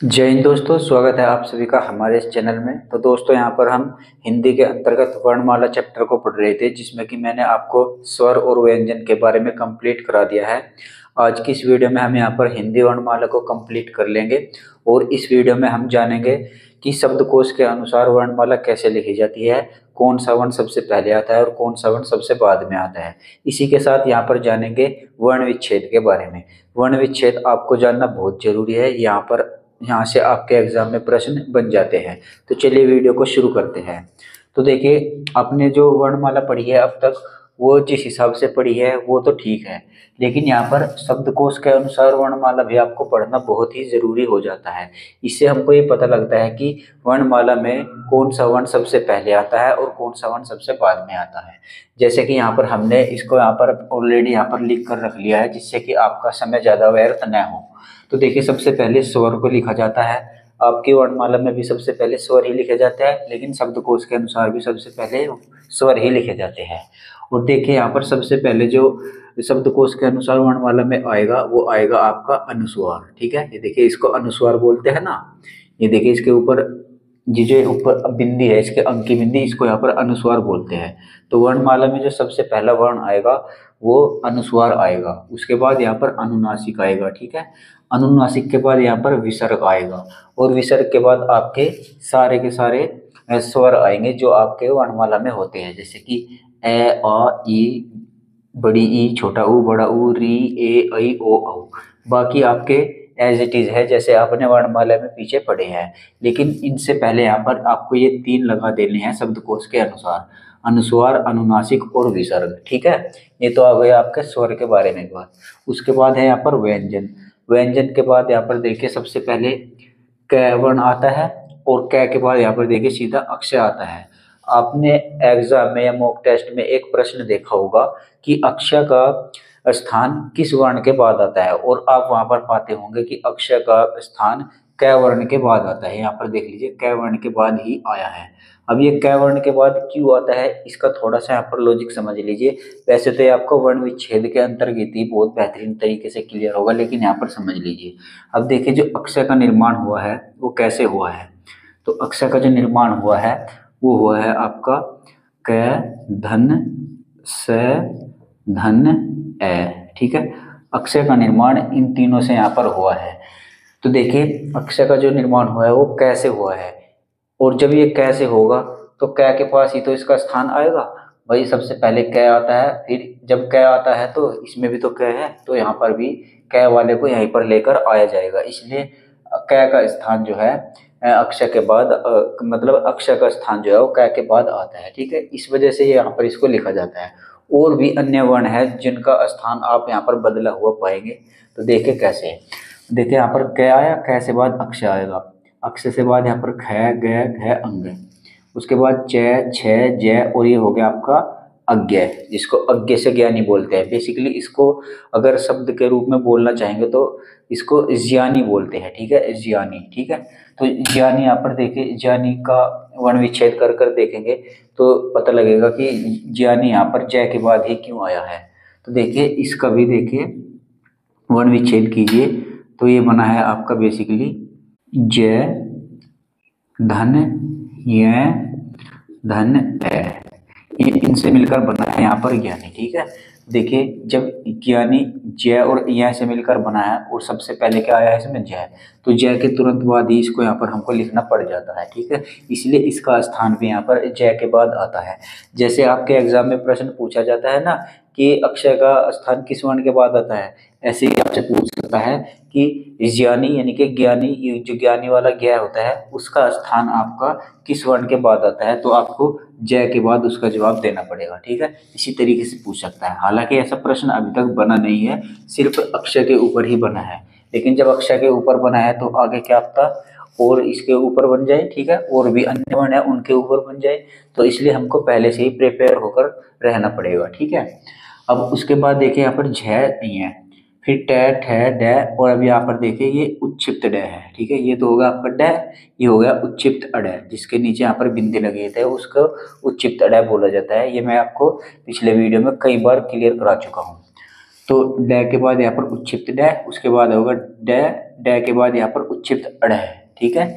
जय हिंद दोस्तों, स्वागत है आप सभी का हमारे इस चैनल में। तो दोस्तों, यहाँ पर हम हिंदी के अंतर्गत वर्णमाला चैप्टर को पढ़ रहे थे, जिसमें कि मैंने आपको स्वर और व्यंजन के बारे में कंप्लीट करा दिया है। आज की इस वीडियो में हम यहाँ पर हिंदी वर्णमाला को कंप्लीट कर लेंगे और इस वीडियो में हम जानेंगे कि शब्दकोश के अनुसार वर्णमाला कैसे लिखी जाती है, कौन सा वर्ण सबसे पहले आता है और कौन सा वर्ण सबसे बाद में आता है। इसी के साथ यहाँ पर जानेंगे वर्ण विच्छेद के बारे में। वर्ण विच्छेद आपको जानना बहुत जरूरी है, यहाँ से आपके एग्जाम में प्रश्न बन जाते हैं। तो चलिए वीडियो को शुरू करते हैं। तो देखिए, आपने जो वर्णमाला पढ़ी है अब तक, वो जिस हिसाब से पढ़ी है वो तो ठीक है, लेकिन यहाँ पर शब्दकोश के अनुसार वर्णमाला भी आपको पढ़ना बहुत ही जरूरी हो जाता है। इससे हमको ये पता लगता है कि वर्णमाला में कौन सा वर्ण सबसे पहले आता है और कौन सा वर्ण सबसे बाद में आता है। जैसे कि यहाँ पर हमने इसको यहाँ पर ऑलरेडी यहाँ पर लिख कर रख लिया है, जिससे कि आपका समय ज्यादा व्यर्थ न हो। तो देखिए, सबसे पहले स्वर को लिखा जाता है। आपकी वर्णमाला में भी सबसे पहले स्वर ही लिखे जाते हैं, लेकिन शब्दकोश के अनुसार भी सबसे पहले स्वर ही लिखे जाते हैं। और देखिए, यहाँ पर सबसे पहले जो शब्दकोश के अनुसार वर्णमाला में आएगा वो आएगा आपका अनुस्वार। ठीक है, ये देखिए, इसको अनुस्वार बोलते हैं ना। ये देखिए, इसके ऊपर जो ऊपर बिंदी है, इसके अंक की बिंदी, इसको यहाँ पर अनुस्वार बोलते हैं। तो वर्णमाला में जो सबसे पहला वर्ण आएगा वो अनुस्वार आएगा। उसके बाद यहाँ पर अनुनासिक आएगा। ठीक है, अनुनासिक के बाद यहाँ पर विसर्ग आएगा और विसर्ग के बाद आपके सारे के सारे स्वर आएंगे जो आपके वर्णमाला में होते हैं, जैसे कि ए, आ, ई, बड़ी ई, छोटा ऊ, बड़ा ऊ, री, ए, ऐ, ओ, औ। बाकी आपके एज इट इज है, जैसे आपने वर्णमाला में पीछे पढ़े हैं। लेकिन इनसे पहले यहाँ पर आपको ये तीन लगा देने हैं शब्दकोश के अनुसार: अनुस्वार, अनुनासिक और विसर्ग। ठीक है, ये तो आ गया आपके स्वर के बारे में बात। उसके बाद है यहाँ पर व्यंजन। व्यंजन के बाद यहाँ पर देखिए, सबसे पहले क वर्ण आता है और क के बाद यहाँ पर देखिए सीधा अक्षय आता है। आपने एग्जाम में या मॉक टेस्ट में एक प्रश्न देखा होगा कि अक्षय का स्थान किस वर्ण के बाद आता है, और आप वहां पर पाते होंगे कि अक्षय का स्थान क वर्ण के बाद आता है। यहाँ पर देख लीजिए, क वर्ण के बाद ही आया है। अब ये क वर्ण के बाद क्यों आता है, इसका थोड़ा सा यहाँ पर लॉजिक समझ लीजिए। वैसे तो ये आपको वर्ण विच्छेद के अंतर्गत ही बहुत बेहतरीन तरीके से क्लियर होगा, लेकिन यहाँ पर समझ लीजिए। अब देखिए, जो अक्षय का निर्माण हुआ है वो कैसे हुआ है। तो अक्षय का जो निर्माण हुआ है वो हुआ है आपका क, धन, स, धन, ए। ठीक है, अक्षय का निर्माण इन तीनों से यहाँ पर हुआ है। तो देखिए, अक्षय का जो निर्माण हुआ है वो कैसे हुआ है, और जब ये कैसे होगा तो कै के पास ही तो इसका स्थान आएगा। भाई, सबसे पहले कै आता है, फिर जब कै आता है तो इसमें भी तो कै है, तो यहाँ पर भी कै वाले को यहीं पर लेकर आया जाएगा। इसलिए कै का स्थान जो है अक्षय के बाद मतलब अक्षय का स्थान जो है वो कै के बाद आता है। ठीक है, इस वजह से यहाँ पर इसको लिखा जाता है। और भी अन्य वर्ण है जिनका स्थान आप यहाँ पर बदला हुआ पाएंगे। तो देखिए कैसे है। देखिए, यहाँ पर कै आया, कै से बाद अक्षय आएगा, अक्षय से बाद यहाँ पर ख, ग, घ, अंग, उसके बाद च, छ, जय, और ये हो गया आपका अज्ञ, जिसको अज्ञ से ज्ञानी बोलते हैं। बेसिकली इसको अगर शब्द के रूप में बोलना चाहेंगे तो इसको ज्ञानी बोलते हैं। ठीक है, ज्ञानी। ठीक है, तो ज्ञानी, यहाँ पर देखिए, ज्ञानी का वर्ण विच्छेद कर कर देखेंगे तो पता लगेगा कि ज्ञानी यहाँ पर जय के बाद ही क्यों आया है। तो देखिए, इसका भी देखिए वर्ण विच्छेद कीजिए तो ये बना है आपका बेसिकली जय, धन, य, धन, ए। ये इनसे मिलकर बना है यहाँ पर ज्ञानी। ठीक है, देखिए, जब ज्ञानी जय और य से मिलकर बना है और सबसे पहले क्या आया है इसमें जय, तो जय के तुरंत बाद ही इसको यहाँ पर हमको लिखना पड़ जाता है। ठीक है, इसलिए इसका स्थान भी यहाँ पर जय के बाद आता है। जैसे आपके एग्जाम में प्रश्न पूछा जाता है ना कि अक्षय का स्थान किस वर्ण के बाद आता है, ऐसे ही आपसे पूछ सकता है कि ज्ञानी यानी कि ज्ञानी, ये जो ज्ञानी वाला ज्ञ होता है उसका स्थान आपका किस वर्ण के बाद आता है, तो आपको जय के बाद उसका जवाब देना पड़ेगा। ठीक है, इसी तरीके से पूछ सकता है। हालांकि ऐसा प्रश्न अभी तक बना नहीं है, सिर्फ अक्षय के ऊपर ही बना है। लेकिन जब अक्षय के ऊपर बना है तो आगे क्या पता और इसके ऊपर बन जाए। ठीक है, और भी अन्य वर्ण है उनके ऊपर बन जाए, तो इसलिए हमको पहले से ही प्रिपेयर होकर रहना पड़ेगा। ठीक है, अब उसके बाद देखिए, यहाँ पर झ नहीं है, फिर ट, ठ, ड, और अब यहाँ पर देखिए ये उच्छिप्त ड है। ठीक है, ये तो होगा आपका ड, ये हो गया उच्छिप्त अड, जिसके नीचे यहाँ पर बिंदी लगे थे उसको उच्छिप्त अड बोला जाता है। ये मैं आपको पिछले वीडियो में कई बार क्लियर करा चुका हूँ। तो ड के बाद यहाँ पर उच्छिप्त ड, उसके बाद होगा ड, ड के बाद यहाँ पर उच्चिप्त अड़ है। ठीक है,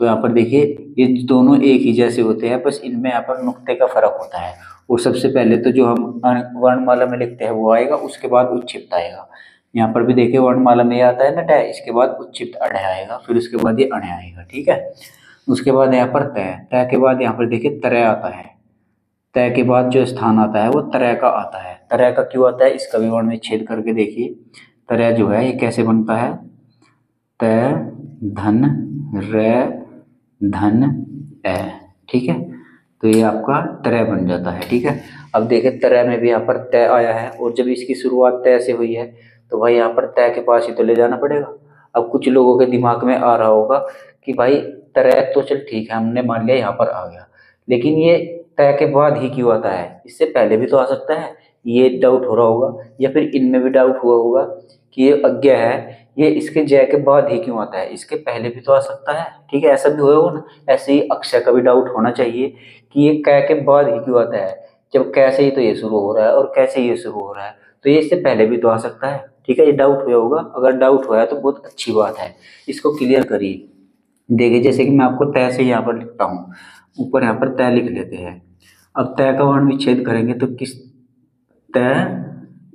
तो यहाँ पर देखिए ये दोनों एक ही जैसे होते हैं, बस इनमें यहाँ पर नुक्ते का फर्क होता है। और सबसे पहले तो जो हम वर्णमाला में लिखते हैं वो आएगा, उसके बाद उच्चिप्त आएगा। यहाँ पर भी देखिए वर्णमाला में ये आता है ना ट, इसके बाद उच्चिप्त अड़ आएगा, फिर उसके बाद ये अण आएगा। ठीक है, उसके बाद यहाँ पर तय, तय के बाद यहाँ पर देखिए तरय आता है। तय के बाद जो स्थान आता है वो तरय का आता है। तरय का क्यों आता है, इसका विवरण में छेद करके देखिए। तरय जो है ये कैसे बनता है, तय धन रे धन ए। ठीक है, तो ये आपका तरय बन जाता है। ठीक है, अब देखिए तरय में भी यहाँ पर तय आया है, और जब इसकी शुरुआत तय से हुई है तो भाई यहाँ पर तय के पास ही तो ले जाना पड़ेगा। अब कुछ लोगों के दिमाग में आ रहा होगा कि भाई तरय तो चल ठीक है, हमने मान लिया यहाँ पर आ गया, लेकिन ये तय के बाद ही क्यों आता है, इससे पहले भी तो आ सकता है। ये डाउट हो रहा होगा, या फिर इनमें भी डाउट हुआ होगा कि ये अज्ञा है, ये इसके जय के बाद ही क्यों आता है, इसके पहले भी तो आ सकता है। ठीक है, ऐसा भी होगा ना। ऐसे ही अक्षय का भी डाउट होना चाहिए कि ये कै के बाद ही क्यों आता है, जब कैसे ही तो ये शुरू हो रहा है और कैसे ये शुरू हो रहा है, तो ये इससे पहले भी तो आ सकता है। ठीक है, ये डाउट हुआ होगा, अगर डाउट हुआ है तो बहुत अच्छी बात है, इसको क्लियर करिए। देखिए जैसे कि मैं आपको तय से यहाँ पर लिखता हूँ, ऊपर यहाँ पर तय लिख लेते हैं। अब तय का वर्ण विच्छेद करेंगे तो किस, तय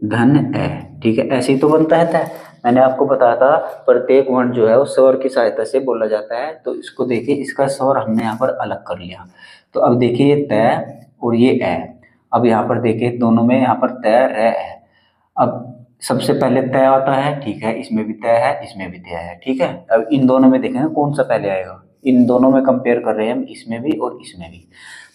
धन ए। ठीक है, ऐसे ही तो बनता है तय। मैंने आपको बताया था प्रत्येक वर्ण जो है वो स्वर की सहायता से बोला जाता है, तो इसको देखिए इसका स्वर हमने यहाँ पर अलग कर लिया। तो अब देखिए ये तय और ये ए, अब यहाँ पर देखिए दोनों में यहाँ पर तय रे है। अब सबसे पहले तय आता है, ठीक है, इसमें भी तय है, इसमें भी तय है। ठीक है, अब इन दोनों में देखेंगे कौन सा पहले आएगा, इन दोनों में कंपेयर कर रहे हैं हम, इसमें भी और इसमें भी।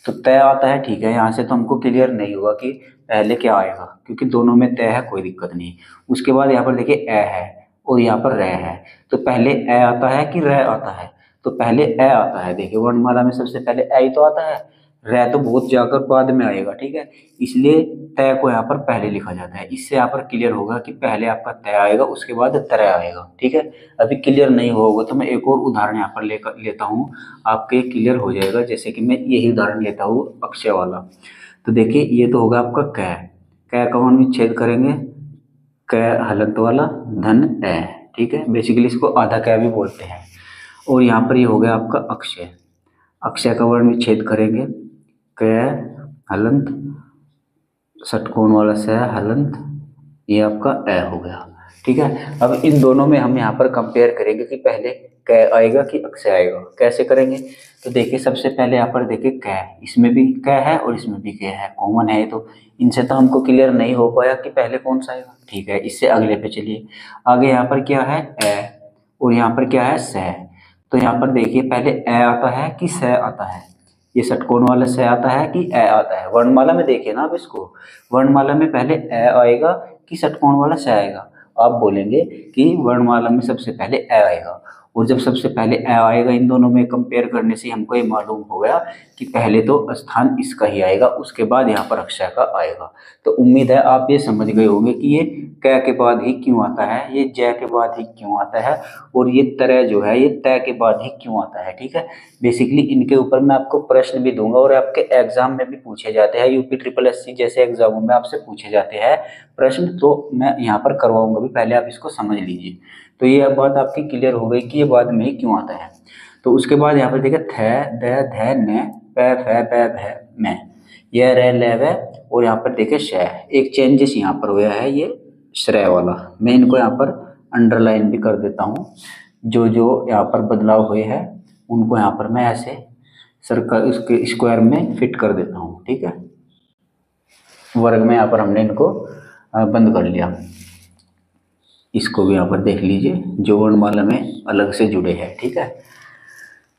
तो तय आता है, ठीक है, यहाँ से तो हमको क्लियर नहीं होगा कि पहले क्या आएगा, क्योंकि दोनों में तय है, कोई दिक्कत नहीं। उसके बाद यहाँ पर देखिए ए है और यहाँ पर रे है, तो पहले ए आता है कि रे आता है, तो पहले ए आता है। देखिए वर्णमाला में सबसे पहले ए ही तो आता है, रे तो बहुत जाकर बाद में आएगा। ठीक है, इसलिए तय को यहाँ पर पहले लिखा जाता है। इससे यहाँ पर क्लियर होगा कि पहले आपका तय आएगा, उसके बाद तरय आएगा। ठीक है, अभी क्लियर नहीं होगा तो मैं एक और उदाहरण यहाँ पर लेता हूँ, आपके क्लियर हो जाएगा। जैसे कि मैं यही उदाहरण लेता हूँ अक्षय वाला। तो देखिए ये तो होगा आपका कै, कै का वर्ण विच्छेद करेंगे, कै हलंत वाला धन ए। ठीक है, बेसिकली इसको आधा कै भी बोलते हैं। और यहाँ पर ये हो गया आपका अक्षय, अक्षय का वर्ण विच्छेद करेंगे, कै हलंत षटकोण वाला स हलंत, ये आपका ए हो गया। ठीक है, अब इन दोनों में हम यहाँ पर कंपेयर करेंगे कि पहले कै आएगा कि अक्षय आएगा। कैसे करेंगे, तो देखिए सबसे पहले यहाँ पर देखिए कै, इसमें भी कै है और इसमें भी कै है, कॉमन है, तो इनसे तो हमको क्लियर नहीं हो पाया कि पहले कौन सा आएगा। ठीक है, इससे अगले पे चलिए। आगे यहाँ पर क्या है ए, और यहाँ पर क्या है स। तो यहाँ पर देखिए पहले ए आता है कि स आता है, ये षटकोण वाला स आता है कि ए आता है। वर्णमाला में देखिए ना, अब इसको वर्णमाला में पहले ए आएगा कि षटकोण वाला स आएगा। आप बोलेंगे कि वर्णमाला में सबसे पहले ए आएगा, और जब सबसे पहले ए आएगा, इन दोनों में कंपेयर करने से हमको ये मालूम हो गया कि पहले तो स्थान इसका ही आएगा, उसके बाद यहाँ पर अक्षय का आएगा। तो उम्मीद है आप ये समझ गए होंगे कि ये कै के बाद ही क्यों आता है, ये जय के बाद ही क्यों आता है, और ये तरह जो है ये तय के बाद ही क्यों आता है। ठीक है, बेसिकली इनके ऊपर मैं आपको प्रश्न भी दूंगा, और आपके एग्जाम में भी पूछे जाते हैं, यूपी SSS जैसे एग्जामों में आपसे पूछे जाते हैं प्रश्न, तो मैं यहाँ पर करवाऊंगा भी, पहले आप इसको समझ लीजिए। तो ये बात आपकी क्लियर हो गई कि ये बाद में ही क्यों आता है। तो उसके बाद यहाँ पर देखिए थ द ध न प फ ब भ मैं, यह रह ल व, और यहाँ पर देखिए श, एक चेंजेस यहाँ पर हुआ है, ये श्रेय वाला। मैं इनको यहाँ पर अंडरलाइन भी कर देता हूँ, जो जो यहाँ पर बदलाव हुए हैं उनको यहाँ पर मैं ऐसे सर्कल उसके स्क्वायर में फिट कर देता हूँ। ठीक है, वर्ग में यहाँ पर हमने इनको बंद कर लिया। इसको भी यहाँ पर देख लीजिए, जो वर्णमाला में अलग से जुड़े हैं। ठीक है,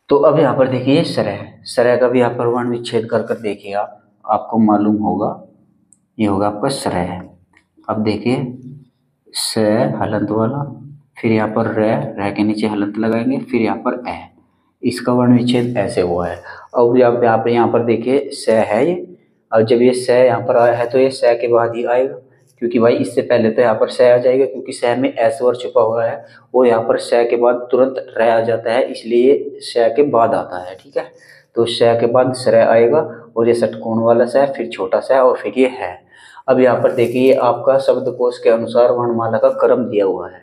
तो अब यहाँ पर देखिए सरह, सरह का भी यहाँ पर वर्ण विच्छेद कर कर देखिए आप, आपको मालूम होगा, ये होगा आपका सरह। अब देखिए स हलंत वाला, फिर यहाँ पर रह के नीचे हलंत लगाएंगे, फिर यहाँ पर ए, इसका वर्ण विच्छेद ऐसे हुआ है। अब यहाँ पर देखिए स है ये, और जब ये स यहाँ पर आया है तो ये स के बाद ही आएगा, क्योंकि भाई इससे पहले तो यहाँ पर स आ जाएगा, क्योंकि स में ऐ स्वर छुपा हुआ है, और यहाँ पर स के बाद तुरंत र आ जाता है, इसलिए स के बाद आता है। ठीक है, तो स के बाद सर आएगा, और ये षटकोण वाला स, फिर छोटा सा, और फिर ये है। अब यहाँ पर देखिए आपका शब्दकोश के अनुसार वर्णमाला का क्रम दिया हुआ है।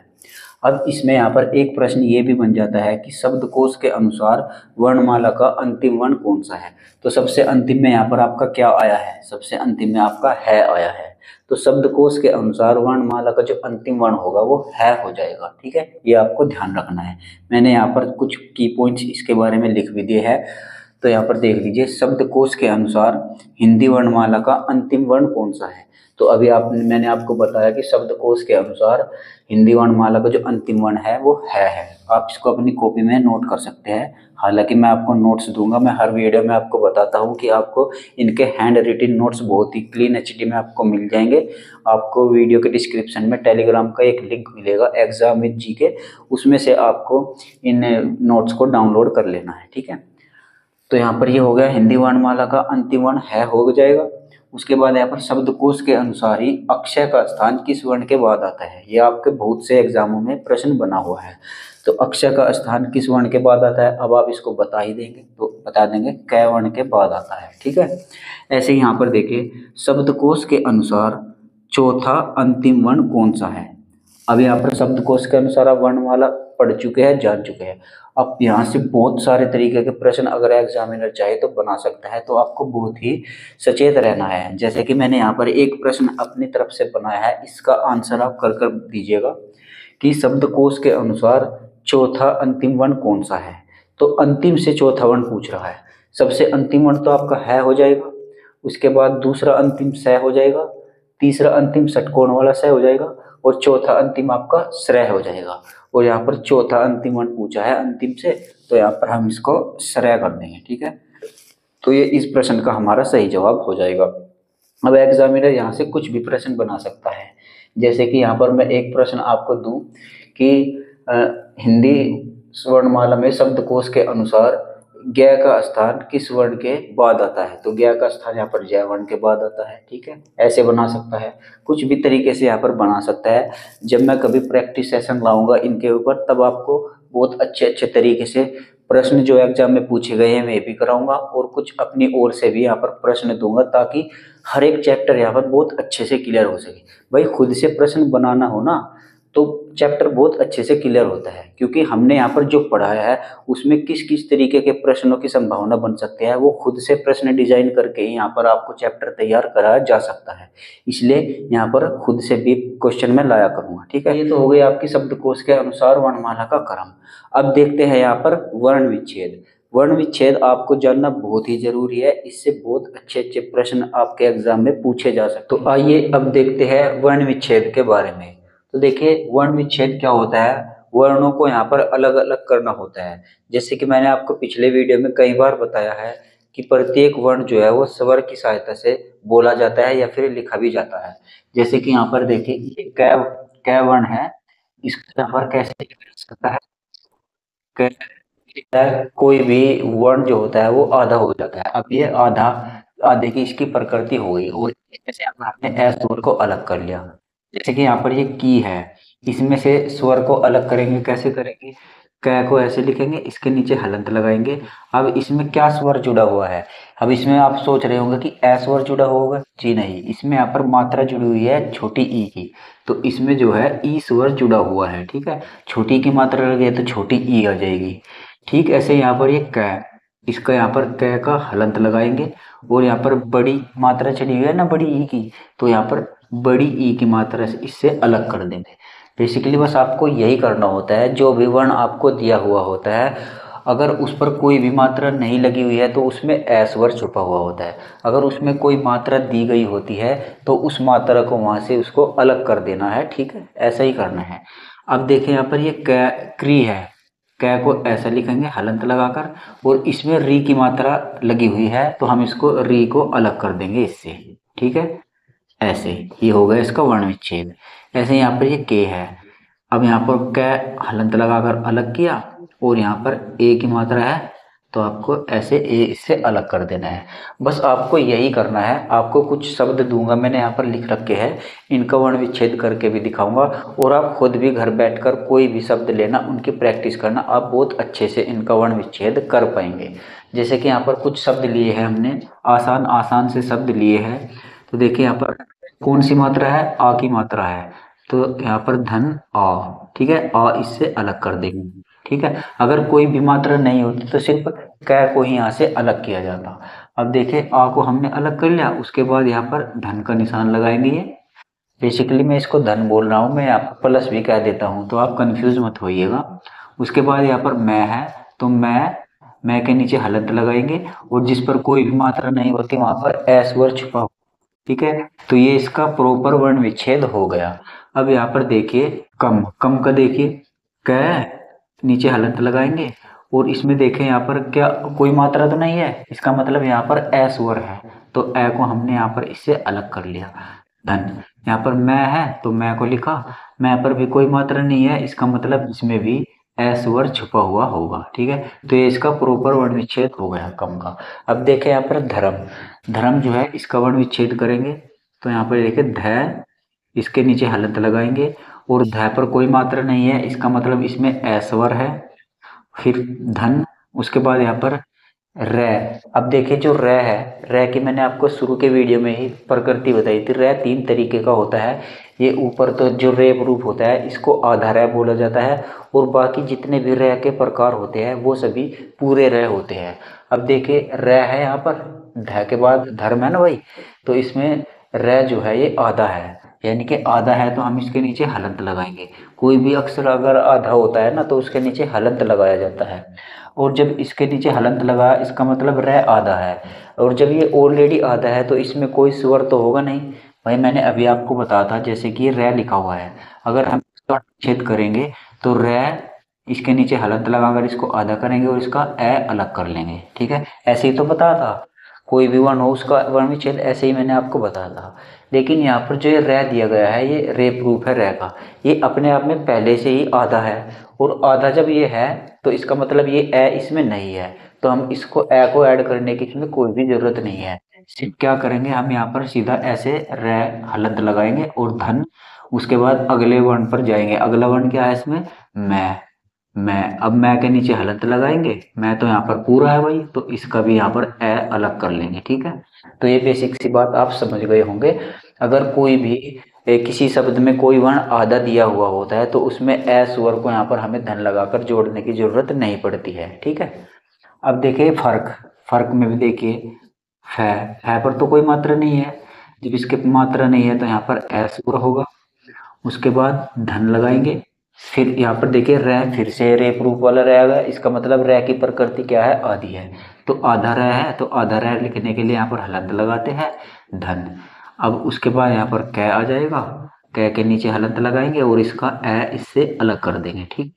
अब इसमें यहाँ पर एक प्रश्न ये भी बन जाता है कि शब्दकोश के अनुसार वर्णमाला का अंतिम वर्ण कौन सा है। तो सबसे अंतिम में यहाँ पर आपका क्या आया है, सबसे अंतिम में आपका है आया है। तो शब्दकोश के अनुसार वर्णमाला का जो अंतिम वर्ण होगा वो है हो जाएगा। ठीक है, ये आपको ध्यान रखना है। मैंने यहाँ पर कुछ की पॉइंट्स इसके बारे में लिख भी दिए हैं, तो यहाँ पर देख लीजिए। शब्दकोश के अनुसार हिंदी वर्णमाला का अंतिम वर्ण कौन सा है। तो अभी मैंने आपको बताया कि शब्दकोश के अनुसार हिंदी वर्णमाला का जो अंतिम वर्ण है वो है। आप इसको अपनी कॉपी में नोट कर सकते हैं। हालांकि मैं आपको नोट्स दूंगा, मैं हर वीडियो में आपको बताता हूं कि आपको इनके हैंड रिटिन नोट्स बहुत ही क्लीन एचडी में आपको मिल जाएंगे। आपको वीडियो के डिस्क्रिप्शन में टेलीग्राम का एक लिंक मिलेगा एग्जाम विद जी के, उसमें से आपको इन नोट्स को डाउनलोड कर लेना है। ठीक है, तो यहाँ पर ये हो गया हिंदी वर्णमाला का अंतिम वर्ण है हो जाएगा। उसके बाद यहाँ पर शब्दकोश के अनुसार ही अक्षय का स्थान किस वर्ण के बाद आता है। ये आपके बहुत से एग्जामों में प्रश्न बना हुआ है। तो अक्षय का स्थान किस वर्ण के बाद आता है, अब आप इसको बता ही देंगे, तो बता देंगे कै वर्ण के बाद आता है। ठीक है, ऐसे ही यहाँ पर देखिए शब्दकोश के अनुसार चौथा अंतिम वर्ण कौन सा है। अब यहाँ पर शब्दकोश के अनुसार आप वर्णमाला पढ़ चुके हैं, जान चुके हैं। अब यहाँ से बहुत सारे तरीके के प्रश्न अगर एग्जामिनर चाहे तो बना सकता है, तो आपको बहुत ही सचेत रहना है। जैसे कि मैंने यहाँ पर एक प्रश्न अपनी तरफ से बनाया है, इसका आंसर आप कर कर दीजिएगा कि शब्दकोश के अनुसार चौथा अंतिम वर्ण कौन सा है। तो अंतिम से चौथा वर्ण पूछ रहा है। सबसे अंतिम वर्ण तो आपका है हो जाएगा, उसके बाद दूसरा अंतिम स हो जाएगा, तीसरा अंतिम षटकोण वाला स हो जाएगा, और चौथा अंतिम आपका श्रय हो जाएगा। और यहाँ पर चौथा अंतिम वर्ण पूछा है अंतिम से, तो यहाँ पर हम इसको श्रय कर देंगे। ठीक है, तो ये इस प्रश्न का हमारा सही जवाब हो जाएगा। अब एग्जामिनर यहाँ से कुछ भी प्रश्न बना सकता है। जैसे कि यहाँ पर मैं एक प्रश्न आपको दूं कि हिंदी वर्णमाला में शब्दकोश के अनुसार ज्ञ का स्थान किस वर्ण के बाद आता है। तो ज्ञ का स्थान यहाँ पर जय वर्ण के बाद आता है। ठीक है, ऐसे बना सकता है, कुछ भी तरीके से यहाँ पर बना सकता है। जब मैं कभी प्रैक्टिस सेशन लाऊंगा इनके ऊपर, तब आपको बहुत अच्छे अच्छे तरीके से प्रश्न जो एग्जाम में पूछे गए हैं मैं भी कराऊंगा, और कुछ अपनी ओर से भी यहाँ पर प्रश्न दूंगा, ताकि हर एक चैप्टर यहाँ पर बहुत अच्छे से क्लियर हो सके। भाई खुद से प्रश्न बनाना हो ना, तो चैप्टर बहुत अच्छे से क्लियर होता है, क्योंकि हमने यहाँ पर जो पढ़ाया है उसमें किस किस तरीके के प्रश्नों की संभावना बन सकती है, वो खुद से प्रश्न डिजाइन करके ही यहाँ पर आपको चैप्टर तैयार कराया जा सकता है। इसलिए यहाँ पर खुद से भी क्वेश्चन में लाया करूंगा। ठीक है, ये तो हो गई आपकी शब्दकोश के अनुसार वर्णमाला का क्रम। अब देखते हैं यहाँ पर वर्ण विच्छेद। वर्ण विच्छेद आपको जानना बहुत ही जरूरी है, इससे बहुत अच्छे अच्छे प्रश्न आपके एग्जाम में पूछे जा सकते हैं। तो आइए अब देखते हैं वर्ण विच्छेद के बारे में। तो देखिए वर्ण विच्छेद क्या होता है, वर्णों को यहाँ पर अलग अलग करना होता है। जैसे कि मैंने आपको पिछले वीडियो में कई बार बताया है कि प्रत्येक वर्ण जो है वो स्वर की सहायता से बोला जाता है या फिर लिखा भी जाता है। जैसे कि यहाँ पर देखिए ये कै वर्ण है, इसका यहाँ पर कैसे लिखा जा सकता है, कोई भी वर्ण जो होता है वो आधा हो जाता है। अब ये आधे की इसकी प्रकृति हो गई, और जैसे आपने ए स्वर को अलग कर लिया। जैसे कि यहाँ पर ये की है, इसमें से स्वर को अलग करेंगे, कैसे करेंगे, क को ऐसे लिखेंगे, इसके नीचे हलंत लगाएंगे। अब इसमें क्या स्वर जुड़ा हुआ है, अब इसमें आप सोच रहे होंगे कि ए स्वर जुड़ा होगा, जी नहीं, इसमें यहाँ पर मात्रा जुड़ी हुई है छोटी ई की, तो इसमें जो है ई स्वर जुड़ा हुआ है। ठीक है, छोटी की मात्रा लगे तो छोटी ई आ जाएगी। ठीक ऐसे यहाँ पर ये क, इसका यहाँ पर क का हलंत लगाएंगे, और यहाँ पर बड़ी मात्रा चढ़ी हुई है ना बड़ी ई की, तो यहाँ पर बड़ी ई की मात्रा से इससे अलग कर देंगे। बेसिकली बस आपको यही करना होता है। जो भी वर्ण आपको दिया हुआ होता है, अगर उस पर कोई भी मात्रा नहीं लगी हुई है तो उसमें ए स्वर छुपा हुआ होता है। अगर उसमें कोई मात्रा दी गई होती है तो उस मात्रा को वहां से उसको अलग कर देना है। ठीक है, ऐसा ही करना है। अब देखें यहाँ पर ये क्री है, कै को ऐसा लिखेंगे हलंत लगाकर, और इसमें री की मात्रा लगी हुई है, तो हम इसको री को अलग कर देंगे इससे। ठीक है, ऐसे ये हो गया इसका वर्ण विच्छेद। ऐसे यहाँ पर ये के है, अब यहाँ पर कै हलंत लगाकर अलग किया, और यहाँ पर ए की मात्रा है, तो आपको ऐसे ए इससे अलग कर देना है। बस आपको यही करना है। आपको कुछ शब्द दूंगा, मैंने यहाँ पर लिख रखे हैं, इनका वर्ण विच्छेद करके भी दिखाऊंगा, और आप खुद भी घर बैठकर कोई भी शब्द लेना, उनकी प्रैक्टिस करना, आप बहुत अच्छे से इनका वर्ण विच्छेद कर पाएंगे। जैसे कि यहाँ पर कुछ शब्द लिए हैं हमने, आसान आसान से शब्द लिए हैं। तो देखिए यहाँ पर कौन सी मात्रा है, आ की मात्रा है, तो यहाँ पर धन अ, ठीक है, अ इससे अलग कर देंगे। ठीक है, अगर कोई भी मात्रा नहीं होती तो सिर्फ क को ही यहाँ से अलग किया जाता। अब देखिए अ को हमने अलग कर लिया, उसके बाद यहाँ पर धन का निशान लगाएंगे। ये बेसिकली मैं इसको धन बोल रहा हूँ, मैं यहाँ पर प्लस भी कह देता हूँ, तो आप कंफ्यूज मत होइएगा। उसके बाद यहाँ पर मैं है, तो मैं के नीचे हलंत लगाएंगे, और जिस पर कोई भी मात्रा नहीं होती वहां पर एस स्वर छुपा। ठीक है, तो ये इसका प्रॉपर वर्ण विच्छेद हो गया। अब यहाँ पर देखिए कम, कम का देखिए क नीचे हलंत लगाएंगे, और इसमें देखें यहाँ पर क्या कोई मात्रा तो नहीं है, इसका मतलब यहाँ पर ए स्वर है, तो ए को हमने यहाँ पर इससे अलग कर लिया। धन, यहाँ पर मैं है तो मैं को लिखा, मैं पर भी कोई मात्रा नहीं है, इसका मतलब इसमें भी ए स्वर छुपा हुआ होगा। ठीक है, तो ये इसका प्रॉपर वर्ण विच्छेद हो गया कम का। अब देखें यहाँ पर धर्म, धर्म जो है इसका वर्ण विच्छेद करेंगे, तो यहाँ पर देखिए ध, इसके नीचे हलंत लगाएंगे, और ध पर कोई मात्रा नहीं है, इसका मतलब इसमें ए स्वर है। फिर धन, उसके बाद यहाँ पर रे। अब देखिए जो रे है, रे की मैंने आपको शुरू के वीडियो में ही प्रकृति बताई थी। रे तीन तरीके का होता है। ये ऊपर तो जो रे रूप होता है इसको आधा रे बोला जाता है, और बाकी जितने भी रे के प्रकार होते हैं वो सभी पूरे रे होते हैं। अब देखिए रे है यहाँ पर, ध के बाद धर्म है ना भाई, तो इसमें रे जो है ये आधा है, यानी कि आधा है तो हम इसके नीचे हलंत लगाएंगे। कोई भी अक्षर अगर आधा होता है ना तो उसके नीचे हलंत लगाया जाता है, और जब इसके नीचे हलंत लगा इसका मतलब रे आधा है, और जब ये ऑलरेडी आधा है तो इसमें कोई स्वर तो होगा नहीं। भाई मैंने अभी आपको बताया था जैसे कि रे लिखा हुआ है, अगर हम इसका छेद करेंगे तो रे, इसके नीचे हलंत लगाकर इसको आधा करेंगे और इसका ए अलग कर लेंगे। ठीक है, ऐसे ही तो बताया था, कोई भी वर्ण हो उसका वर्ण विच्छेद ऐसे ही मैंने आपको बताया था। लेकिन यहाँ पर जो ये रे दिया गया है ये रे प्रूफ है रे का, ये अपने आप में पहले से ही आधा है, और आधा जब ये है तो इसका मतलब ये ए इसमें नहीं है, तो हम इसको ए को ऐड करने की इसमें कोई भी जरूरत नहीं है। सिर्फ क्या करेंगे हम यहाँ पर सीधा ऐसे रे हलंत लगाएंगे और धन, उसके बाद अगले वर्ण पर जाएंगे। अगला वर्ण क्या है इसमें, मैं, अब मैं के नीचे हलंत लगाएंगे, मैं तो यहाँ पर पूरा है भाई, तो इसका भी यहाँ पर ए अलग कर लेंगे। ठीक है, तो ये बेसिक सी बात आप समझ गए होंगे। अगर कोई भी किसी शब्द में कोई वर्ण आधा दिया हुआ होता है तो उसमें ए स्वर को यहाँ पर हमें धन लगाकर जोड़ने की जरूरत नहीं पड़ती है। ठीक है, अब देखिए फर्क, फर्क में भी देखिए फै पर तो कोई मात्रा नहीं है, जब इसके मात्रा नहीं है तो यहाँ पर ए स्वर होगा। उसके बाद धन लगाएंगे, फिर यहाँ पर देखिए रे, फिर से रे प्रूफ वाला रे आ गया, इसका मतलब रे की प्रकृति क्या है, आधी है, तो आधा रे है, तो आधा रे लिखने के लिए यहाँ पर हलंत लगाते हैं धन। अब उसके बाद यहाँ पर कै आ जाएगा, कै के नीचे हलंत लगाएंगे और इसका ए इससे अलग कर देंगे। ठीक,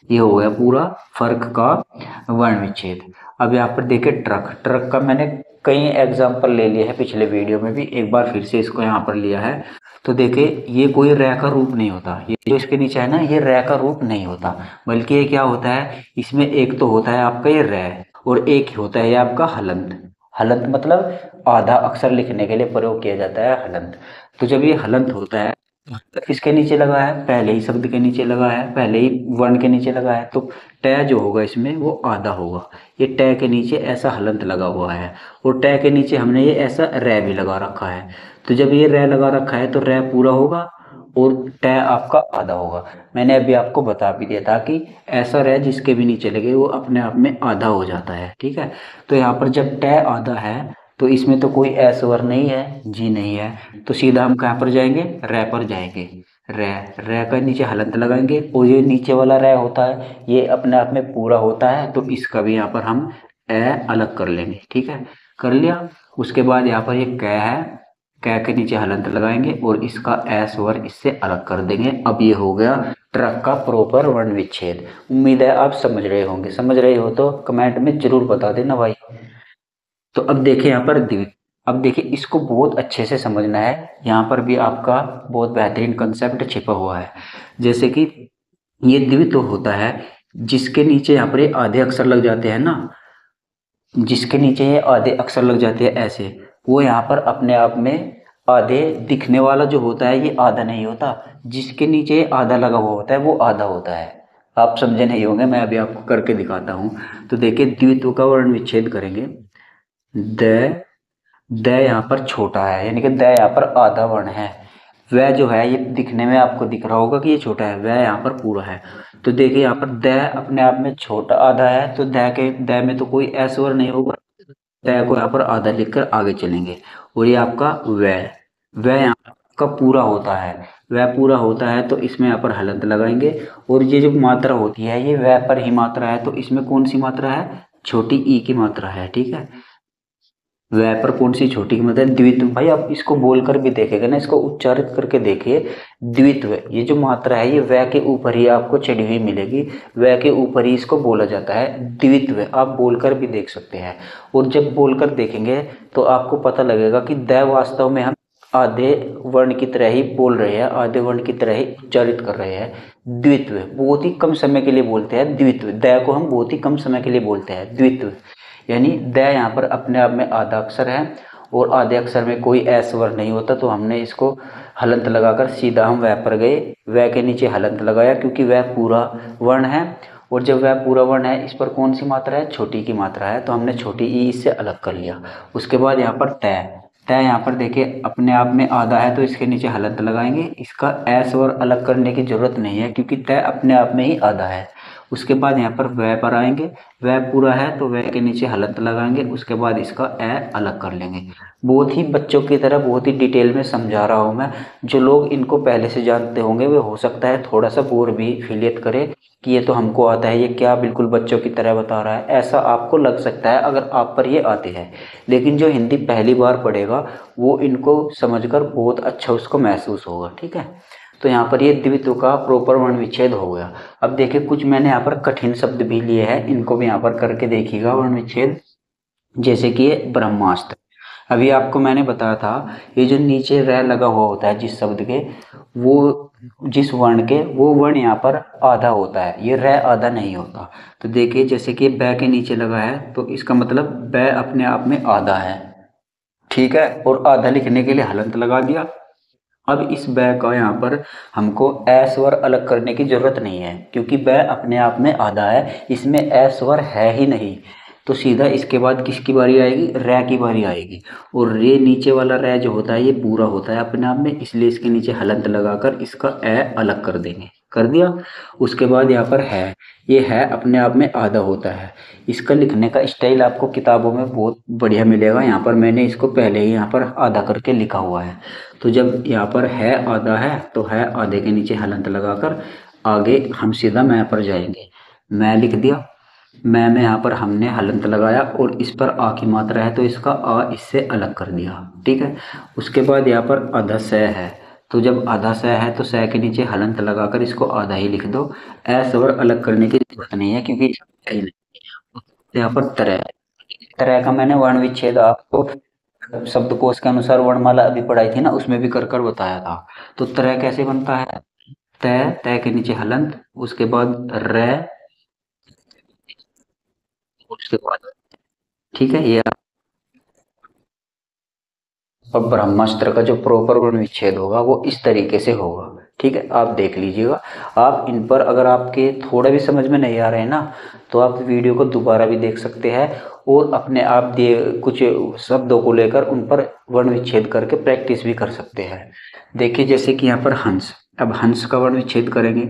ये हो गया पूरा फर्क का वर्ण विच्छेद। अब यहाँ पर देखिए ट्रक, ट्रक का मैंने कई एग्जाम्पल ले लिए हैं पिछले वीडियो में भी, एक बार फिर से इसको यहाँ पर लिया है। तो देखिए ये कोई रे का रूप नहीं होता, ये जो इसके नीचे है ना ये रे का रूप नहीं होता, बल्कि ये क्या होता है, इसमें एक तो होता है आपका ये रे, और एक ही होता है ये आपका हलंत। हलंत मतलब आधा अक्षर लिखने के लिए प्रयोग किया जाता है हलंत। तो जब ये हलंत होता है किसके नीचे लगा है, पहले ही शब्द के नीचे लगा है, पहले ही वर्ण के नीचे लगा है, तो ट जो होगा इसमें वो आधा होगा। ये ट के नीचे ऐसा हलंत लगा हुआ है, और ट के नीचे हमने ये ऐसा रे भी लगा रखा है, तो जब ये रे लगा रखा है तो रे पूरा होगा और ट आपका आधा होगा। मैंने अभी आपको बता भी दिया था कि ऐसा रे जिसके भी नीचे लगे वो अपने आप में आधा हो जाता है। ठीक है, तो यहाँ पर जब ट आधा है तो इसमें तो कोई ए स्वर नहीं है, जी नहीं है, तो सीधा हम कहाँ पर जाएंगे, रे पर जाएंगे। रे, रे का नीचे हलंत लगाएंगे, और ये नीचे वाला रे होता है ये अपने आप में पूरा होता है, तो इसका भी यहाँ पर हम ए अलग कर लेंगे। ठीक है, कर लिया। उसके बाद यहाँ पर ये कै है, कै के नीचे हलंत लगाएंगे और इसका ए स्वर इससे अलग कर देंगे। अब ये हो गया ट्रक का प्रॉपर वर्ण विच्छेद। उम्मीद है आप समझ रहे होंगे, समझ रहे हो तो कमेंट में जरूर बता देना भाई। तो अब देखिए यहाँ पर द्वित, अब देखिए इसको बहुत अच्छे से समझना है, यहाँ पर भी आपका बहुत बेहतरीन कंसेप्ट छिपा हुआ है। जैसे कि ये द्वित होता है जिसके नीचे यहाँ पर ये आधे अक्षर लग जाते हैं ना, जिसके नीचे ये आधे अक्षर लग जाते हैं ऐसे, वो यहाँ पर अपने आप में आधे दिखने वाला जो होता है ये आधा नहीं होता, जिसके नीचे आधा लगा हुआ होता है वो आधा होता है। आप समझे नहीं होंगे, मैं अभी आपको करके दिखाता हूँ। तो देखिए द्वित्व का वर्ण विच्छेद करेंगे, द, द यहाँ पर छोटा है, यानी कि द यहाँ पर आधा वर्ण है, वह जो है ये दिखने में आपको दिख रहा होगा कि ये छोटा है, वह यहाँ पर पूरा है। तो देखिए यहाँ पर द अपने आप में छोटा आधा है, तो द में तो कोई ए स्वर नहीं होगा, द को यहाँ पर आधा लिखकर आगे चलेंगे। और ये आपका वह यहाँ का पूरा होता है, वह पूरा होता है तो इसमें यहाँ पर हलंत लगाएंगे। और ये जो मात्रा होती है ये वह पर ही मात्रा है, तो इसमें कौन सी मात्रा है, छोटी ई की मात्रा है, ठीक है। वह पर कौन सी छोटी की मात्रा है, द्वित्व। भाई आप इसको बोलकर भी देखेगा ना, इसको उच्चारित करके देखिए, द्वित्व। ये जो मात्रा है ये वह के ऊपर ही आपको चढ़ी हुई मिलेगी, वह के ऊपर ही इसको बोला जाता है द्वित्व। आप बोलकर भी देख सकते हैं, और जब बोलकर देखेंगे तो आपको पता लगेगा कि द वास्तव में हम आधे वर्ण की तरह ही बोल रहे हैं, आधे वर्ण की तरह ही उच्चारित कर रहे हैं। द्वित्व बहुत ही कम समय के लिए बोलते हैं, द्वित्व द को हम बहुत ही कम समय के लिए बोलते हैं द्वित्व। यानी द यहाँ पर अपने आप में आधा अक्षर है, और आधे अक्षर में कोई ऐस वर्ण नहीं होता, तो हमने इसको हलंत लगाकर सीधा हम वह पर गए, वह के नीचे हलंत लगाया क्योंकि वह पूरा वर्ण है। और जब वह पूरा वर्ण है इस पर कौन सी मात्रा है, छोटी की मात्रा है, तो हमने छोटी ई इससे अलग कर लिया। उसके बाद यहाँ पर तय, तय यहाँ पर देखिए अपने आप में आधा है तो इसके नीचे हलंत लगाएंगे, इसका ऐ स्वर अलग करने की जरूरत नहीं है क्योंकि तय अपने आप में ही आधा है। उसके बाद यहाँ पर वह पर आएंगे, वह पूरा है तो वह के नीचे हलंत लगाएंगे, उसके बाद इसका ए अलग कर लेंगे। बहुत ही बच्चों की तरह बहुत ही डिटेल में समझा रहा हूँ मैं। जो लोग इनको पहले से जानते होंगे वे हो सकता है थोड़ा सा बोर भी फीलियत करे कि ये तो हमको आता है, ये क्या बिल्कुल बच्चों की तरह बता रहा है, ऐसा आपको लग सकता है अगर आप पर ये आते हैं। लेकिन जो हिंदी पहली बार पढ़ेगा वो इनको समझकर बहुत अच्छा उसको महसूस होगा, ठीक है। तो यहाँ पर ये द्वित्व का प्रॉपर वर्ण विच्छेद हो गया। अब देखिए कुछ मैंने यहाँ पर कठिन शब्द भी लिए हैं, इनको भी यहाँ पर करके देखिएगा वर्ण विच्छेद। जैसे कि ये ब्रह्मास्त्र, अभी आपको मैंने बताया था ये जो नीचे रह लगा हुआ होता है जिस शब्द के, वो जिस वर्ण के वो वर्ण यहाँ पर आधा होता है, ये रह आधा नहीं होता। तो देखिए जैसे कि बै के नीचे लगा है तो इसका मतलब बै अपने आप में आधा है, ठीक है। और आधा लिखने के लिए हलंत लगा दिया। अब इस बै का यहाँ पर हमको ए स्वर अलग करने की जरूरत नहीं है क्योंकि बै अपने आप में आधा है, इसमें ए स्वर है ही नहीं। तो सीधा इसके बाद किसकी बारी आएगी, रै की बारी आएगी। और रे नीचे वाला रै जो होता है ये पूरा होता है अपने आप में, इसलिए इसके नीचे हलंत लगाकर इसका ए अलग कर देंगे, कर दिया। उसके बाद यहाँ पर है, ये है अपने आप में आधा होता है। इसका लिखने का स्टाइल आपको किताबों में बहुत बढ़िया मिलेगा, यहाँ पर मैंने इसको पहले ही यहाँ पर आधा करके लिखा हुआ है। तो जब यहाँ पर है आधा है तो है आधे के नीचे हलंत लगाकर आगे हम सीधा मैं पर जाएंगे। मैं लिख दिया, मैं में यहाँ पर हमने हलंत लगाया और इस पर आ की मात्रा है तो इसका आ इससे अलग कर दिया, ठीक है। उसके बाद यहाँ पर आधा स है, तो जब आधा स है तो स के नीचे हलंत लगाकर इसको आधा ही लिख दो, ए स्वर अलग करने की जरूरत नहीं है क्योंकि यहाँ पर तरह, तरह का मैंने वर्ण विच्छेद आपको शब्दकोश के अनुसार वर्णमाला अभी पढ़ाई थी ना, उसमें भी कर कर बताया था। तो तरह कैसे बनता है, तय, तय के नीचे हलंत, उसके बाद रे, उसके बाद, ठीक है। ये अब ब्रह्मास्त्र का जो प्रॉपर वर्ण विच्छेद होगा वो इस तरीके से होगा, ठीक है। आप देख लीजिएगा, आप इन पर अगर आपके थोड़ा भी समझ में नहीं आ रहे हैं ना तो आप वीडियो को दोबारा भी देख सकते हैं और अपने आप दिए कुछ शब्दों को लेकर उन पर वर्ण विच्छेद करके प्रैक्टिस भी कर सकते हैं। देखिए जैसे कि यहाँ पर हंस, अब हंस का वर्ण विच्छेद करेंगे,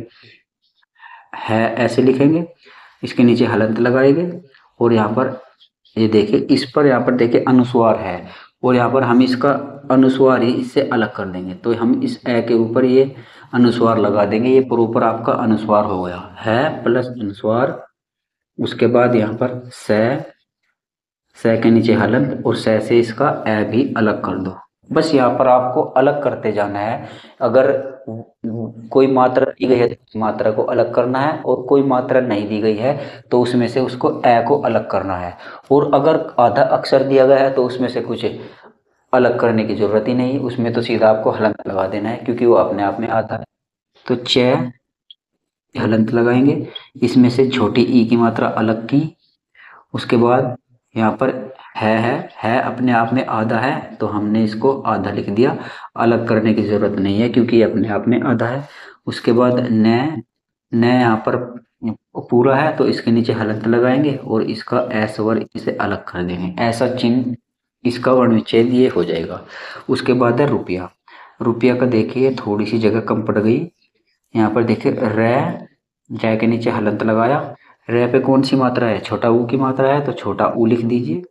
है ऐसे लिखेंगे, इसके नीचे हलंत लगाएंगे और यहाँ पर ये देखिए इस पर यहाँ पर देखिए अनुस्वार है और यहाँ पर हम इसका अनुस्वार ही इससे अलग कर देंगे, तो हम इस ए के ऊपर ये अनुस्वार लगा देंगे, ये प्रॉपर आपका अनुस्वार हो गया है प्लस अनुस्वार। उसके बाद यहाँ पर से के नीचे हलंत और से इसका ए भी अलग कर दो। बस यहाँ पर आपको अलग करते जाना है। अगर कोई मात्रा दी गई है तो मात्रा को अलग करना है, और कोई मात्रा नहीं दी गई है तो उसमें से उसको ए को अलग करना है। और अगर आधा अक्षर दिया गया है तो उसमें से कुछ अलग करने की जरूरत ही नहीं, उसमें तो सीधा आपको हलंत लगा देना है क्योंकि वो अपने आप में आता है। तो च हलंत लगाएंगे, इसमें से छोटी ई की मात्रा अलग की। उसके बाद यहाँ पर है अपने आप में आधा है तो हमने इसको आधा लिख दिया, अलग करने की जरूरत नहीं है क्योंकि अपने आप में आधा है। उसके बाद न यहाँ पर पूरा है तो इसके नीचे हलंत लगाएंगे और इसका ऐ स्वर इसे अलग कर देंगे, ऐसा चिन्ह इसका वर्ण विच्छेद ये हो जाएगा। उसके बाद है रुपया, रुपया का देखिए थोड़ी सी जगह कम पड़ गई। यहाँ पर देखिए रे, जय के नीचे हलंत लगाया। रे पे कौन सी मात्रा है, छोटा ऊ की मात्रा है, तो छोटा ऊ लिख दीजिए।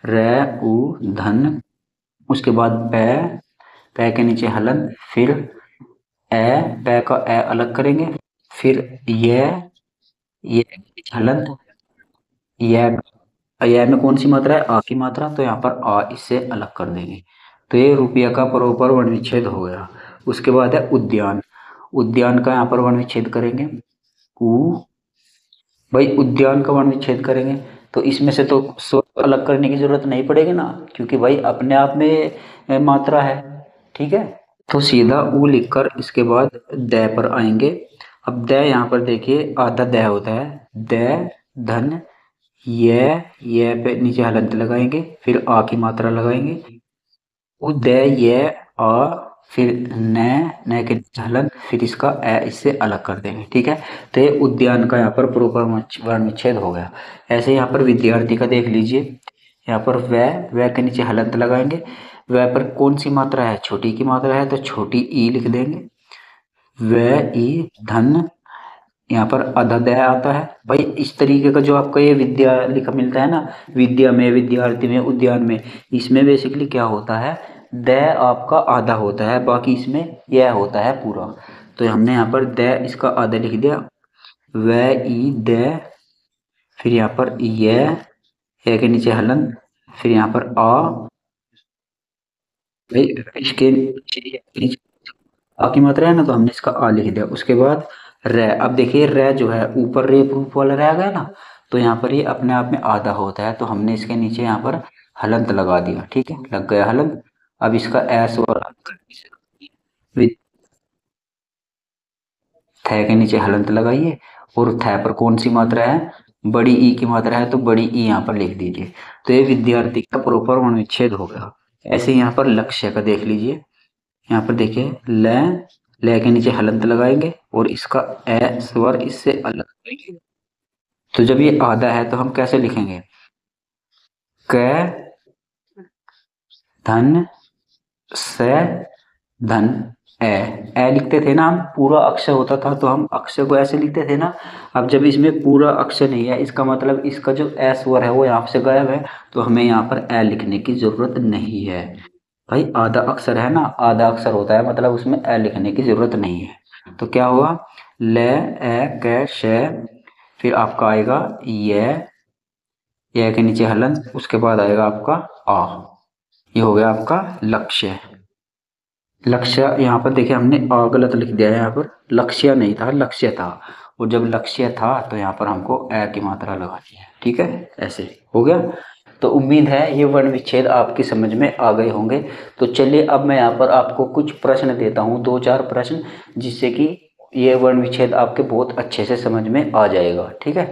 रे ऊ धन, उसके बाद पै, पै के नीचे हलंत, फिर ए, पै का ए अलग करेंगे, फिर ये के नीचे हलंत, यह, यह में कौन सी मात्रा है, आ की मात्रा, तो यहाँ पर आ इससे अलग कर देंगे। तो ये रुपया का प्रॉपर वर्ण विच्छेद हो गया। उसके बाद है उद्यान। उद्यान का यहाँ पर वर्ण विच्छेद करेंगे। उ, भाई उद्यान का वर्ण विच्छेद करेंगे तो इसमें से तो स्वर अलग करने की जरूरत नहीं पड़ेगी ना, क्योंकि भाई अपने आप में मात्रा है। ठीक है, तो सीधा उ लिखकर इसके बाद द पर आएंगे। अब द यहाँ पर देखिए आधा द होता है, द धन, ये पे नीचे हलंत लगाएंगे, फिर आ की मात्रा लगाएंगे, उदय ये आ, फिर न के नीचे हलंत, फिर इसका ए इससे अलग कर देंगे। ठीक है, तो ये उद्यान का यहाँ पर प्रॉपर वर्ण विच्छेद हो गया। ऐसे यहाँ पर विद्यार्थी का देख लीजिए, यहाँ पर वह के नीचे हलंत लगाएंगे। वह पर कौन सी मात्रा है, छोटी की मात्रा है, तो छोटी ई लिख देंगे। वह ई धन, यहाँ पर अधदय आता है। भाई इस तरीके का जो आपका ये विद्या लिखा मिलता है ना, विद्या में, विद्यार्थी में, उद्यान में, इसमें बेसिकली क्या होता है, द आपका आधा होता है, बाकी इसमें यह होता है पूरा। तो हमने यहाँ पर द इसका आधा लिख दिया, व ई द, फिर यहाँ पर यह के नीचे हलन, फिर यहाँ पर आ, भाई इसके नीचे आ की मात्रा है ना, तो हमने इसका आ लिख दिया। उसके बाद रे, अब देखिए रे जो है ऊपर रे प्रूफ वाला रह गया ना, तो यहाँ पर ये अपने आप में आधा होता है, तो हमने इसके नीचे यहाँ पर हलंत लगा दिया। ठीक है, लग गया हलंत। अब इसका एस और थ के नीचे हलंत लगाइए, और थ पर कौन सी मात्रा है, बड़ी ई की मात्रा है, तो बड़ी ई यहाँ पर लिख दीजिए। तो ये विद्यार्थी का प्रॉपर वर्ण हो गया। ऐसे यहाँ पर लक्ष्य का देख लीजिए, यहाँ पर देखिए ल के नीचे हलंत लगाएंगे और इसका ए स्वर इससे अलग करेंगे। तो जब ये आधा है तो हम कैसे लिखेंगे, क धन से धन ए लिखते थे ना हम, पूरा अक्षर होता था तो हम अक्षर को ऐसे लिखते थे ना। अब जब इसमें पूरा अक्षर नहीं है, इसका मतलब इसका जो ए स्वर है वो यहाँ से गायब है, तो हमें यहाँ पर ए लिखने की जरूरत नहीं है। भाई आधा अक्षर है ना, आधा अक्षर होता है, मतलब उसमें ए लिखने की जरूरत नहीं है। तो क्या हुआ, ल ए क श, फिर आपका आएगा ये के नीचे हलन, उसके बाद आएगा आपका आ। ये हो गया आपका लक्ष्य। लक्ष्य यहाँ पर देखिए हमने आ गलत लिख दिया है, यहाँ पर लक्ष्य नहीं था, लक्ष्य था, और जब लक्ष्य था तो यहाँ पर हमको ए की मात्रा लगानी है। ठीक है, ऐसे हो गया। तो उम्मीद है ये वर्ण विच्छेद आपकी समझ में आ गए होंगे। तो चलिए अब मैं यहाँ पर आपको कुछ प्रश्न देता हूँ, 2-4 प्रश्न, जिससे कि ये वर्ण विच्छेद आपके बहुत अच्छे से समझ में आ जाएगा। ठीक है,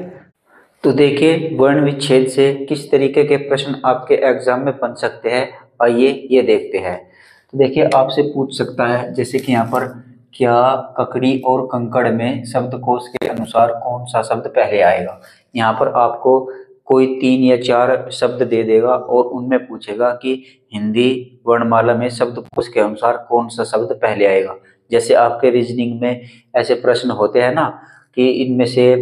तो देखिए वर्ण विच्छेद से किस तरीके के प्रश्न आपके एग्जाम में बन सकते हैं, आइए ये देखते हैं। तो देखिए आपसे पूछ सकता है, जैसे कि यहाँ पर क्या ककड़ी और कंकड़ में शब्दकोश के अनुसार कौन सा शब्द पहले आएगा। यहाँ पर आपको कोई 3 या 4 शब्द दे देगा और उनमें पूछेगा कि हिंदी वर्णमाला में शब्दकोश के अनुसार कौन सा शब्द पहले आएगा। जैसे आपके रीजनिंग में ऐसे प्रश्न होते हैं ना कि इनमें से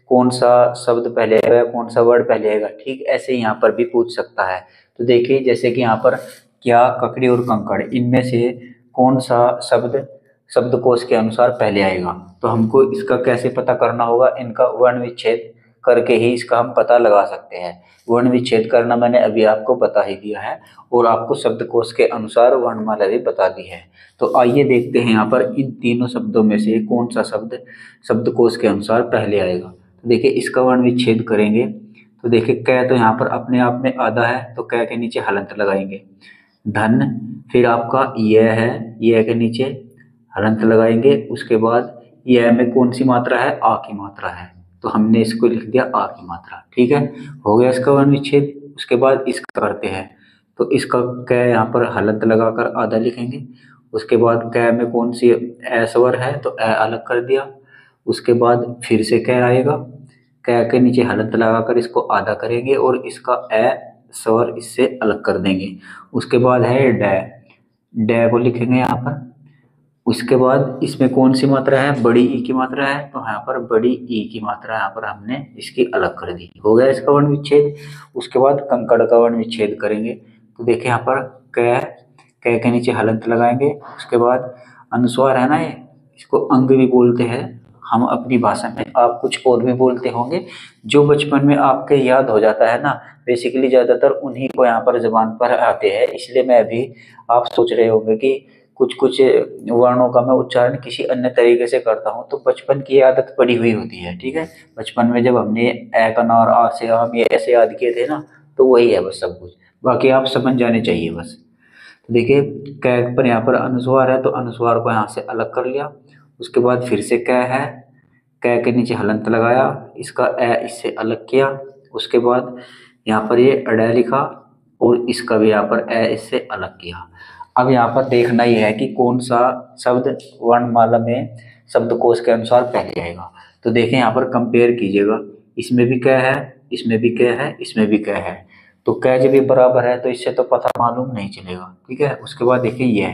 कौन सा शब्द पहले आएगा, कौन सा वर्ड पहले आएगा, ठीक ऐसे यहाँ पर भी पूछ सकता है। तो देखिए जैसे कि यहाँ पर क्या ककड़ी और कंकड़, इनमें से कौन सा शब्द शब्दकोश के अनुसार पहले आएगा, तो हमको इसका कैसे पता करना होगा, इनका वर्ण विच्छेद करके ही इसका हम पता लगा सकते हैं। वर्ण विच्छेद करना मैंने अभी आपको बता ही दिया है, और आपको शब्दकोश के अनुसार वर्णमाला भी बता दी है। तो आइए देखते हैं यहाँ पर इन तीनों शब्दों में से कौन सा शब्द शब्दकोश के अनुसार पहले आएगा। तो देखिए इसका वर्ण विच्छेद करेंगे, तो देखिए कै तो यहाँ पर अपने आप में आधा है, तो कै के नीचे हलंत लगाएंगे। धन, फिर आपका यह है, यह के नीचे हलंत लगाएंगे। उसके बाद यह में कौन सी मात्रा है, आ की मात्रा है, तो हमने इसको लिख दिया आ की मात्रा। ठीक है, हो गया इसका वर्ण विच्छेद। उसके बाद इसका करते हैं, तो इसका कै यहाँ पर हलंत लगाकर आधा लिखेंगे। उसके बाद कै में कौन सी ए स्वर है, तो ए अलग कर दिया। उसके बाद फिर से कै आएगा, कै के नीचे हलंत लगाकर इसको आधा करेंगे और इसका ए स्वर इससे अलग कर देंगे। उसके बाद है डै, डे को लिखेंगे यहाँ पर। उसके बाद इसमें कौन सी मात्रा है, बड़ी ई की मात्रा है, तो यहाँ पर बड़ी ई की मात्रा यहाँ पर हमने इसकी अलग कर दी, हो गया इसका वर्ण विच्छेद। उसके बाद कंकड़ का वर्ण विच्छेद करेंगे, तो देखिए यहाँ पर क के नीचे हलंत लगाएंगे। उसके बाद अनुस्वार है ना, ये इसको अंग भी बोलते हैं हम अपनी भाषा में, आप कुछ और भी बोलते होंगे। जो बचपन में आपके याद हो जाता है ना, बेसिकली ज्यादातर उन्हीं को यहाँ पर जबान पर आते हैं, इसलिए मैं अभी, आप सोच रहे होंगे कि कुछ कुछ वर्णों का मैं उच्चारण किसी अन्य तरीके से करता हूँ, तो बचपन की आदत पड़ी हुई होती है, ठीक है। बचपन में जब हमने ए का नार, आ से आम, ये ऐसे याद किए थे ना, तो वही है बस सब कुछ, बाकी आप समझ जाने चाहिए बस। तो देखिए कै पर यहाँ पर अनुस्वार है, तो अनुस्वार को यहाँ से अलग कर लिया। उसके बाद फिर से कै है, कै के नीचे हलंत लगाया, इसका ए इससे अलग किया। उसके बाद यहाँ पर ये अड़े लिखा, और इसका भी यहाँ पर ए इससे अलग किया। अब यहाँ पर देखना ही है कि कौन सा शब्द वर्णमाला में शब्दकोश के अनुसार पहले आएगा। तो देखें यहाँ पर कंपेयर कीजिएगा, इसमें भी कै है, इसमें भी कै है, इसमें भी कै है, तो कै जब भी बराबर है तो इससे तो पता मालूम नहीं चलेगा, ठीक है। उसके बाद देखिए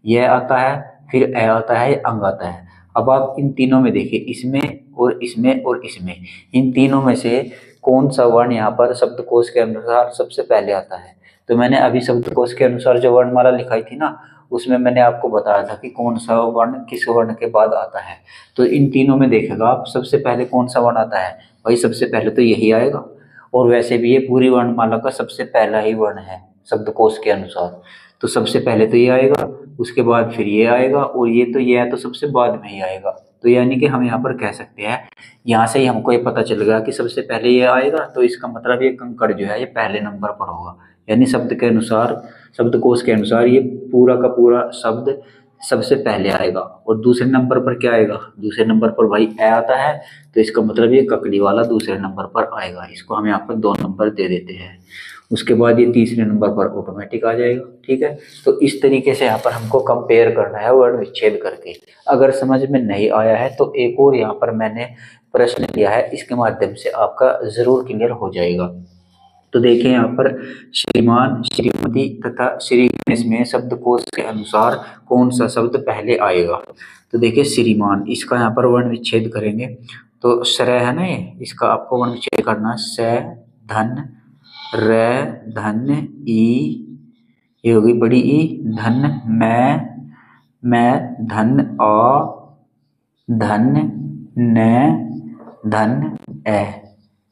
यह आता है, फिर ए आता है, अंग आता है। अब आप इन तीनों में देखिए, इसमें और इसमें और इसमें, इन तीनों में से कौन सा वर्ण यहाँ पर शब्दकोश के अनुसार सबसे पहले आता है। तो मैंने अभी शब्दकोश के अनुसार जो वर्णमाला लिखाई थी ना, उसमें मैंने आपको बताया था कि कौन सा वर्ण किस वर्ण के बाद आता है। तो इन तीनों में देखेगा आप, सबसे पहले कौन सा वर्ण आता है, भाई सबसे पहले तो यही आएगा। और वैसे भी ये पूरी वर्णमाला का सबसे पहला ही वर्ण है शब्दकोश के अनुसार, तो सबसे पहले तो ये आएगा, उसके बाद फिर ये आएगा, और ये है तो सबसे बाद में ही आएगा। तो यानी कि हम यहाँ पर कह सकते हैं, यहाँ से ही हमको ये पता चल गया कि सबसे पहले ये आएगा, तो इसका मतलब ये कंकड़ जो है ये पहले नंबर पर होगा। यानी शब्द के अनुसार, शब्दकोश के अनुसार ये पूरा का पूरा शब्द सबसे पहले आएगा। और दूसरे नंबर पर क्या आएगा, दूसरे नंबर पर भाई ए आता है, तो इसका मतलब ये ककड़ी वाला दूसरे नंबर पर आएगा, इसको हम यहाँ पर 2 नंबर दे देते हैं। उसके बाद ये तीसरे नंबर पर ऑटोमेटिक आ जाएगा, ठीक है। तो इस तरीके से यहाँ पर हमको कंपेयर करना है वर्ण विच्छेद करके। अगर समझ में नहीं आया है तो एक और यहाँ पर मैंने प्रश्न दिया है, इसके माध्यम से आपका जरूर क्लियर हो जाएगा। तो देखिए यहाँ पर श्रीमान, श्रीमती तथा श्री गणेश में शब्दकोश के अनुसार कौन सा शब्द पहले आएगा। तो देखिए श्रीमान, इसका यहाँ पर वर्ण विच्छेद करेंगे, तो श्र है ना, ये इसका आपको वर्ण विच्छेद करना, स धन र धन ई, ये होगी बड़ी ई, धन मैं धन आ, धन न, धन ए,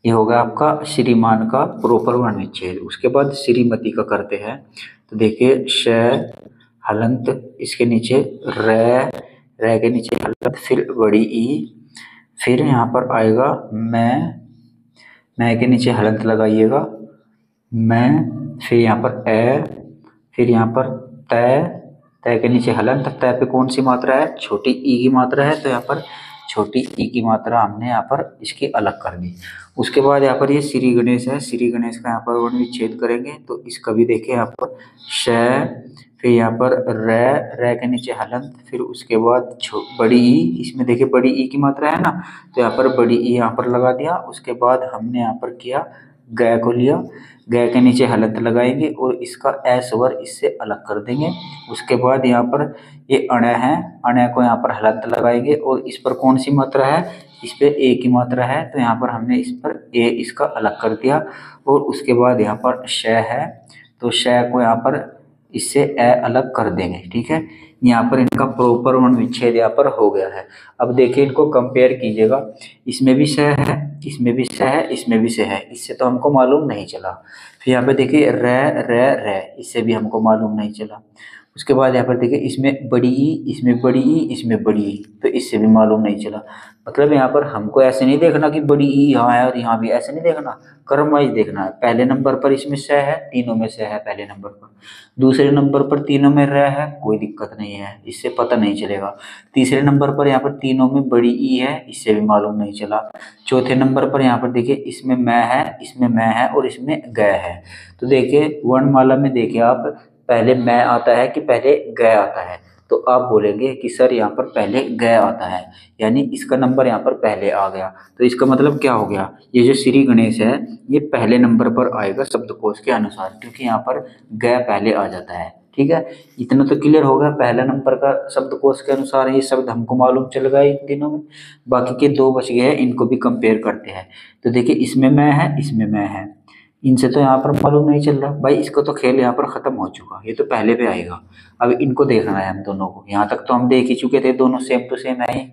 ये होगा आपका श्रीमान का प्रॉपर वर्ण विच्छेद। उसके बाद श्रीमती का करते हैं, तो देखिए श हलंत, इसके नीचे रे के नीचे हलंत, फिर बड़ी ई, फिर यहाँ पर आएगा मैं के नीचे हलंत लगाइएगा, मैं, फिर यहाँ पर ए, फिर यहाँ पर तय के नीचे हलंत, तय पे कौन सी मात्रा है, छोटी ई की मात्रा है, तो यहाँ पर छोटी ई की मात्रा हमने यहाँ पर इसकी अलग कर दी। उसके बाद यहाँ पर ये श्री गणेश है, श्री गणेश का यहाँ पर वर्ण विच्छेद करेंगे, तो इसका भी देखिए यहाँ पर श, फिर यहाँ पर रे के नीचे हलंत, फिर उसके बाद बड़ी ई, इसमें देखिए बड़ी ई की मात्रा है ना, तो यहाँ पर बड़ी ई यहाँ पर लगा दिया। उसके बाद हमने यहाँ पर किया, ग को लिया, ग के नीचे हलंत लगाएंगे और इसका ए स्वर इससे अलग कर देंगे। उसके बाद यहाँ पर ये अणे है, अणे को यहाँ पर हलंत लगाएंगे और इस पर कौन सी मात्रा है, इस पे ए की मात्रा है, तो यहाँ पर हमने इस पर ए इसका अलग कर दिया। और उसके बाद यहाँ पर श है, तो श को यहाँ पर इससे ए अलग कर देंगे, ठीक है। यहाँ पर इनका प्रॉपर वर्ण विच्छेद यहाँ पर हो गया है। अब देखिए इनको कंपेयर कीजिएगा, इसमें भी स है, इसमें भी स है, इसमें भी स है, इससे तो हमको मालूम नहीं चला। फिर यहाँ पे देखिए रे, इससे भी हमको मालूम नहीं चला। उसके बाद यहाँ पर देखिए इसमें बड़ी ई, इसमें बड़ी ई, इसमें बड़ी ई, तो इससे भी मालूम नहीं चला। मतलब यहाँ पर हमको ऐसे नहीं देखना कि बड़ी ई यहाँ है और यहाँ भी, ऐसे नहीं देखना, क्रम वाइज देखना है। पहले नंबर पर इसमें स है, तीनों में स है पहले नंबर पर, दूसरे नंबर पर तीनों में र है, कोई दिक्कत नहीं है, इससे पता नहीं चलेगा। तीसरे नंबर पर यहाँ पर तीनों में बड़ी ई है, इससे भी मालूम नहीं चला। चौथे नंबर पर यहाँ पर देखिए इसमें मैं है, इसमें मैं है और इसमें ग है। तो देखिए वर्णमाला में देखिए आप, पहले मैं आता है कि पहले ग आता है, तो आप बोलेंगे कि सर यहाँ पर पहले ग आता है, यानी इसका नंबर यहाँ पर पहले आ गया। तो इसका मतलब क्या हो गया, ये जो श्री गणेश है ये पहले नंबर पर आएगा शब्दकोश के अनुसार, क्योंकि यहाँ पर ग पहले आ जाता है, ठीक है, इतना तो क्लियर होगा। पहला नंबर का शब्दकोश के अनुसार ये शब्द हमको मालूम चल गया इन दिनों में। बाकी के दो बच गए हैं, इनको भी कंपेयर करते हैं। तो देखिए इसमें मैं है, इसमें मैं है, इनसे तो यहाँ पर मालूम नहीं चल रहा भाई, इसको तो खेल यहाँ पर खत्म हो चुका, ये तो पहले पे आएगा। अब इनको देखना है हम दोनों को, यहाँ तक तो हम देख ही चुके थे, दोनों सेम टू सेम है ही।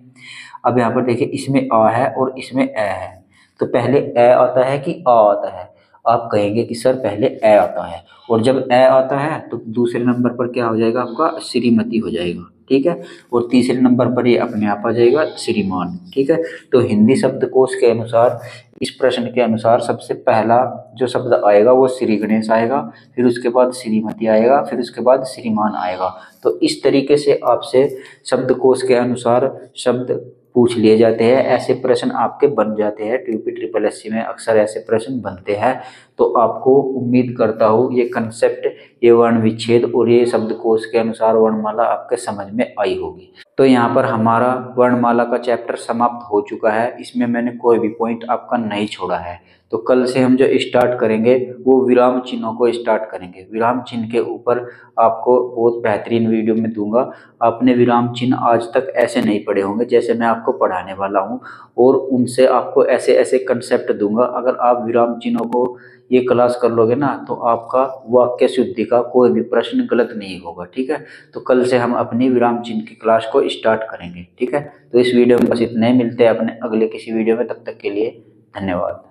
अब यहाँ पर देखिए इसमें अ है और इसमें ए है, तो पहले ए आता है कि अ आता है? आप कहेंगे कि सर पहले ए आता है, और जब ए आता है तो दूसरे नंबर पर क्या हो जाएगा आपका? श्रीमती हो जाएगा, ठीक है। और तीसरे नंबर पर ये अपने आप आ जाएगा श्रीमान, ठीक है। तो हिंदी शब्दकोश के अनुसार, इस प्रश्न के अनुसार सबसे पहला जो शब्द आएगा वो श्री गणेश आएगा, फिर उसके बाद श्रीमती आएगा, फिर उसके बाद श्रीमान आएगा। तो इस तरीके से आपसे शब्दकोश के अनुसार शब्द पूछ लिए जाते हैं, ऐसे प्रश्न आपके बन जाते हैं। ट्यूपी ट्रिपल एससी में अक्सर ऐसे प्रश्न बनते हैं। तो आपको उम्मीद करता हूँ ये कंसेप्ट, ये वर्ण विच्छेद और ये शब्दकोश के अनुसार वर्णमाला आपके समझ में आई होगी। तो यहाँ पर हमारा वर्णमाला का चैप्टर समाप्त हो चुका है, इसमें मैंने कोई भी पॉइंट आपका नहीं छोड़ा है। तो कल से हम जो स्टार्ट करेंगे वो विराम चिन्हों को स्टार्ट करेंगे। विराम चिन्ह के ऊपर आपको बहुत बेहतरीन वीडियो में दूंगा। आपने विराम चिन्ह आज तक ऐसे नहीं पढ़े होंगे जैसे मैं आपको पढ़ाने वाला हूँ, और उनसे आपको ऐसे ऐसे कंसेप्ट दूंगा। अगर आप विराम चिन्हों को ये क्लास कर लोगे ना, तो आपका वाक्य शुद्धि का कोई भी प्रश्न गलत नहीं होगा, ठीक है। तो कल से हम अपनी विराम चिन्ह की क्लास को स्टार्ट करेंगे, ठीक है। तो इस वीडियो में बस इतने ही, मिलते हैं अपने अगले किसी वीडियो में, तब तक के लिए धन्यवाद।